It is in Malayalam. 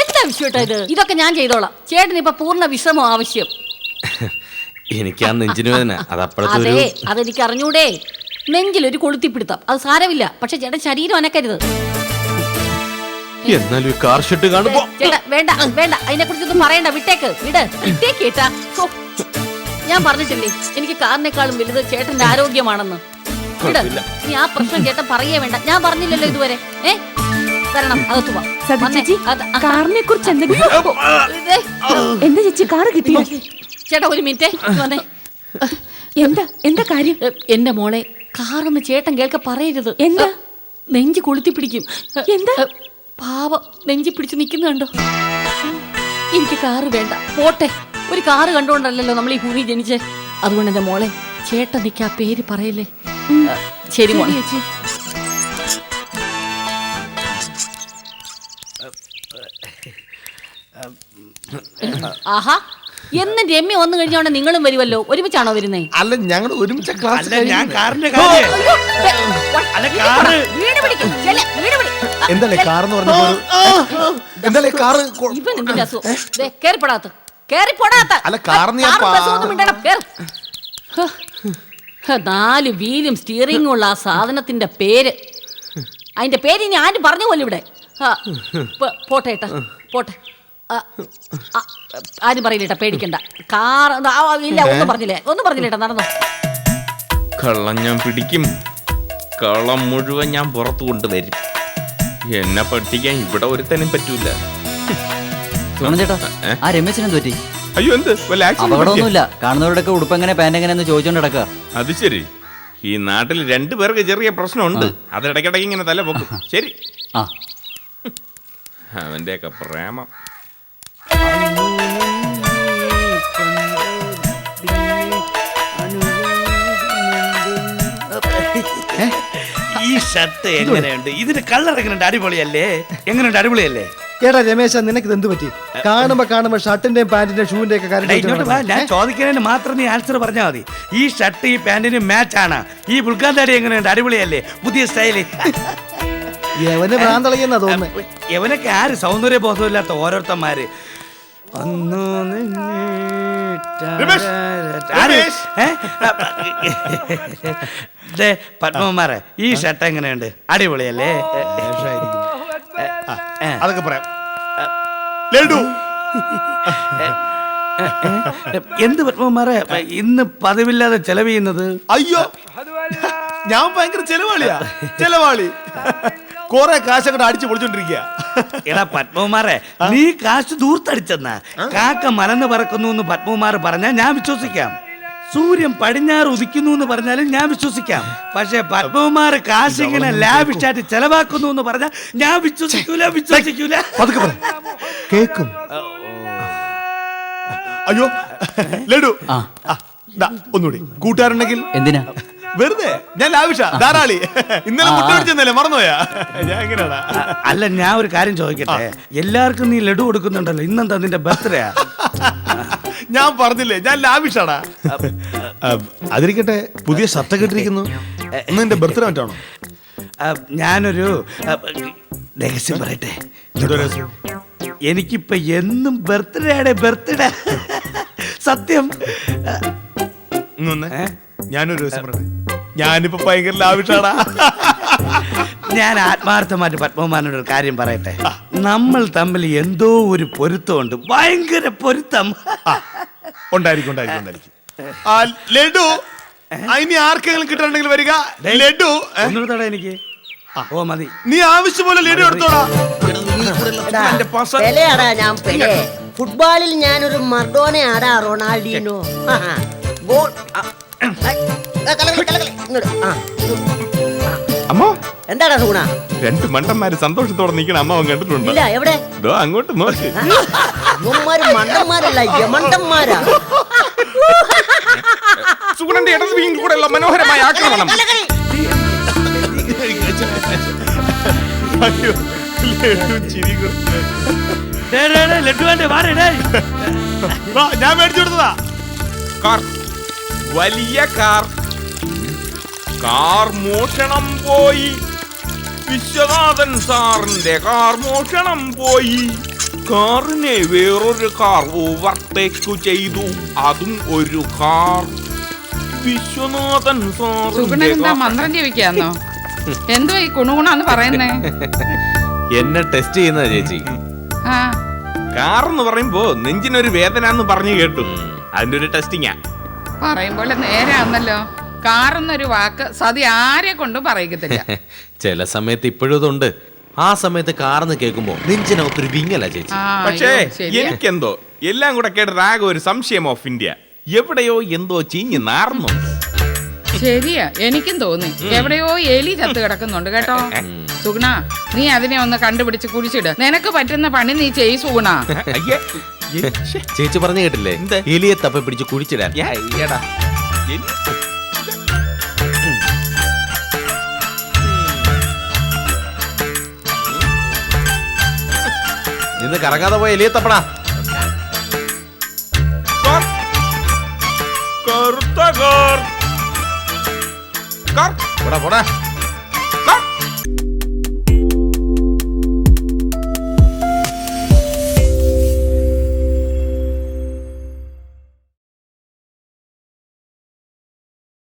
എന്താ വിഷയട്ടോ ഇത്? ഇതൊക്കെ ഞാൻ ചെയ്തോളാം. ചേട്ടന് ഇപ്പൊ പൂർണ്ണ വിശ്രമം ആവശ്യം. എനിക്ക് ആ നെഞ്ചിന് വേദന. അതെ, അതെനിക്ക് അറിഞ്ഞൂടെ. നെഞ്ചിലൊരു കൊളുത്തിപ്പിടുത്തം, അത് സാരമില്ല. പക്ഷെ ചേട്ടൻ ശരീരം അനക്കരുത്. എന്നാലും കാർ ഷെഡ് കാണുമ്പോ ചേട്ടാ വേണ്ട വേണ്ട, അതിനെ കുറിച്ചൊന്നും പറയണ്ട. വിട്ടേക്ക് കേട്ടാ. ഞാൻ പറഞ്ഞിട്ടില്ലേ എനിക്ക് കാറിനേക്കാളും വലുത് ചേട്ടന്റെ ആരോഗ്യമാണെന്ന്. നീ ആ പ്രശ്നം ചേട്ടൻ പറയേ വേണ്ട. ഞാൻ പറഞ്ഞില്ലല്ലോ ഇതുവരെ. വരണം, അകത്തു വാ. കാറിനെ കുറിച്ച് എന്താ ചേച്ചി? കാറ് കിട്ടിയോ? ചേട്ടാ ഒരു മിനിറ്റ് വന്നേ. എന്താ കാര്യം? എന്റെ മോളെ കാറൊന്ന് ചേട്ടൻ കേൾക്ക പറയരുത്. എന്താ? നെഞ്ച് കൊളുത്തി പിടിക്കും. എന്താ? പാവം നെഞ്ചി പിടിച്ച് നിൽക്കുന്ന കണ്ടോ? എനിക്ക് കാറ് വേണ്ട, പോട്ടെ. ഒരു കാറ് കണ്ടുകൊണ്ടല്ലോ നമ്മൾ ഈ ഭൂമി ജനിച്ചേ. അതുകൊണ്ട് എന്റെ മോളെ ചേട്ടൻ നിൽക്ക ആ പേര് പറയല്ലേ. ശരി മോളെ. ചേച്ചി ആഹാ, എന്നും രമ്യ വന്നു കഴിഞ്ഞോണ്ട് നിങ്ങളും വരുമല്ലോ. ഒരുമിച്ചാണോ വരുന്നേ? അല്ല, ഞങ്ങൾ ഒരുമിച്ച ക്ലാസ്. എന്തല്ലേ കാറെന്ന് പറഞ്ഞ കാറ്? അല്ല, കാറെന്ന് ഞാൻ 4 വീലും സ്റ്റിയറിംഗും ഉള്ള ആ സാധനത്തിന്റെ പേര്, അതിന്റെ പേര് ഇനി ആരും പറഞ്ഞു പോലെ ഇവിടെ. പോട്ടെ ഏട്ടാ, പോട്ടെ. ആരും പറയില്ലേട്ടാ, പേടിക്കണ്ട. കാർ ഇല്ല, ഒന്നും പറഞ്ഞില്ലേട്ടാ. നടന്നോ. കള്ളം ഞാൻ പിടിക്കും. കള്ളം മുഴുവൻ ഞാൻ പുറത്തു കൊണ്ടുവരും. എന്നെ പഠിക്കാൻ ഇവിടെ ഒരുത്തനും പറ്റൂല. ചേട്ടാ, ആ രമേശനെന്ത് പറ്റി? അയ്യോ, എന്ത് അപകടമൊന്നുമില്ല. കാണുന്നവരുടെയൊക്കെ ഉടുപ്പ് എങ്ങനെ പാന്റ് എങ്ങനെയെന്ന് ചോദിച്ചോണ്ട് കിടക്കുക. അത് ശരി. ഈ നാട്ടിൽ 2 പേർക്ക് ചെറിയ പ്രശ്നമുണ്ട്. അത് ഇടയ്ക്കിടയ്ക്ക് ഇങ്ങനെ തല പൊക്കും. ശരി. അവന്റെയൊക്കെ പ്രേമം. ഈ ഷർട്ട് എങ്ങനെയുണ്ട്? ഇതിന്റെ കളർ എങ്ങനെയുണ്ട്? അടിപൊളിയല്ലേ? എങ്ങനെയുണ്ട്? അടിപൊളിയല്ലേ? എടാ രമേശ, നിനക്ക് എന്ത് പറ്റി? കാണുമ്പോ ഷർട്ടിന്റെയും പാന്റിന്റെയും ഷൂവിന്റെ ഒക്കെ കാര്യം ഞാൻ ചോദിക്കുന്നതിന് മാത്രം നീ ആൻസർ പറഞ്ഞാൽ മതി. ഈ ഷർട്ട് ഈ പാന്റിന് മാച്ച് ആണ്. ഈ ബുൾഗാന്താടി എങ്ങനെയുണ്ട്? അടിപൊളിയല്ലേ? പുതിയ സ്റ്റൈല്. യവന് ഭ്രാന്തളയെന്നാ തോന്നുന്നു. യവനൊക്കെ ആര് സൗന്ദര്യ ബോധമില്ലാത്ത ഓരോരുത്തന്മാര്. പത്മകുമാറെ, ഈ ഷർട്ട് എങ്ങനെയുണ്ട്? അടിപൊളിയല്ലേ? അതൊക്കെ പറയാം. എന്ത് പത്മകുമാറെ ഇന്ന് പതിവില്ലാതെ ചെലവ് ചെയ്യുന്നത്? അയ്യോ, ഞാൻ ഭയങ്കര ചെലവാളി. കൊറേ കാശൊക്കെ അടിച്ചു പൊളിച്ചോണ്ടിരിക്കുക. എടാ പത്മകുമാറെ, നീ കാശ് ദൂർത്തടിച്ചെന്നാ. കാക്ക മലന്ന് പറക്കുന്നു എന്ന് പത്മകുമാർ പറഞ്ഞാൽ ഞാൻ വിശ്വസിക്കാം. സൂര്യൻ പടിഞ്ഞാറ് ഉദിക്കുന്നു എന്ന് പറഞ്ഞാലും ഞാൻ വിശ്വസിക്കാം. പക്ഷെ പത്മകുമാർ കാശ് ഇങ്ങനെ ലാവിഷായിട്ട് ചെലവാക്കുന്നു എന്ന് പറഞ്ഞാൽ ഞാൻ വിശ്വസിക്കൂല. കേക്കും. അയ്യോ ലഡു, ഒന്നുകൂടി കൂട്ടുകാരുണ്ടെങ്കിൽ. എന്തിനാ? വെറുതെ. ഞാൻ ലാവിഷ ധാരാളി. ഇന്നലെ മുട്ടടിച്ചെന്നല്ലേ, മറന്നുപോയാ? ഞാൻ എങ്ങനെയാടാ? അല്ല, ഞാൻ ഒരു കാര്യം ചോദിക്കട്ടെ. എല്ലാവർക്കും നീ ലഡു കൊടുക്കുന്നുണ്ടല്ലോ, ഇന്നെന്താ നിന്റെ ബർത്ത്ഡേ? ഞാൻ പറഞ്ഞില്ലേ, ഞാൻ ലാവിഷാടാ. അതിരിക്കട്ടെ, പുതിയ ഷർട്ട് കിട്ടിയിരിക്കുന്നു. നിന്റെ ബർത്ത്ഡേ മറ്റാണോ? ഞാനൊരു രഹസ്യം പറയട്ടെ. എനിക്കിപ്പോ എന്നും ബർത്ത്ഡേ. സത്യം. ഞാനൊരു ദിവസം പറയട്ടെ, ഞാനിപ്പോ ഭയങ്കര ലാവിഷാടാ. ഞാൻ ആത്മാർത്ഥമായിട്ട് പത്മകുമാരനോട് ഒരു കാര്യം പറയട്ടെ. നമ്മൾ തമ്മിൽ എന്തോ ഒരു പൊരുത്തമുണ്ട്, ഭയങ്കര പൊരുത്തം. ഉണ്ടായിരിക്കും. ലഡു, ഇനി ആർക്കെങ്കിലും കിട്ടണമെങ്കിൽ വരിക. ലഡു എനിക്ക് ഓ മതി. നീ ആവശ്യം പോലെ ലഡു എടുത്തോടാ. ഫുട്ബോളിൽ ഞാനൊരു മർഡോനെ ആടാ, റൊണാൾഡീനോ. അമ്മ, എന്താടാ സൂണ? 2 മണ്ടന്മാര് സന്തോഷത്തോടെ നിൽക്കണം. അമ്മ അവൻ കണ്ടിട്ടുണ്ടോ? ഇല്ല, എവിടെ? അങ്ങോട്ട് നോക്ക്. മണ്ടന്മാരല്ല, യമണ്ടന്മാരാ. സുഗുണന്റെ ഇടത് വീണ്ടും കൂടെയുള്ള മനോഹരമായ ആക്രമണം. ഞാൻ മേടിച്ചു കൊടുത്തതാ. വലിയ കാർ മോഷണം പോയി. വിശ്വനാഥൻ സാറിന്റെ കാർ മോഷണം പോയി. കാറിനെ വേറൊരു കാർ ഓവർടേക്ക് ചെയ്തു. അതും ഒരു കാർ. വിശ്വനാഥൻ സാറിന്റെ സുഗുണനെന്താ മന്ത്രം ജീവിക്കാന്നോ? എന്തോ ഈ കുണുകുണാന്ന് പറയുന്നേ? എന്നെ ടെസ്റ്റ് ചെയ്യുന്ന ചേച്ചി. ആ കാർ എന്ന് പറയുമ്പോ നെഞ്ചിനൊരു വേദന എന്ന് പറഞ്ഞു കേട്ടു. അതിന്റെ ഒരു ടെസ്റ്റിങ്ങാ. പറയുമ്പോലെ നേരാന്നല്ലോ. കാറെന്നൊരു വാക്ക് സതി ആരെ കൊണ്ടും പറയിക്കത്തില്ല. ചില സമയത്ത് ഇപ്പോഴും ഇതുണ്ട്. ആ സമയത്ത് കാർന്ന് കേൾക്കുമ്പോ നെഞ്ചിനകത്തൊരു വിങ്ങല ചേച്ചി. ആ, പക്ഷേ അയ്യോ, ശരിയാ. എനിക്കെന്തോ എല്ലാം കൂടെ കേട്ടിട്ട് ആകെ ഒരു സംശയം ഓഫ് ഇന്ത്യ. എവിടെയോ എന്തോ ചീഞ്ഞ് നാർന്നു. ശരിയാ, എനിക്കും തോന്നി എവിടെയോ എലി ചത്ത് കിടക്കുന്നുണ്ട് കേട്ടോ. സുഗുണ, നീ അതിനെ ഒന്ന് കണ്ടുപിടിച്ച് കുഴിച്ചിട്. നിനക്ക് പറ്റുന്ന പണി നീ ചെയ് സുഗുണ. അയ്യേ. ശ്ശെ. ചേച്ചി പറഞ്ഞു കേട്ടില്ലേ? എന്ത്? എലിയെ തപ്പ പിടിച്ച് കുഴിച്ചിടാൻ. അയ്യടാ. നിന്ന് കറങ്ങാതെ പോയ എലിയെ തപ്പടാ. കാർ. കറുത്ത കാർ. കാർ. പോടാ പോടാ.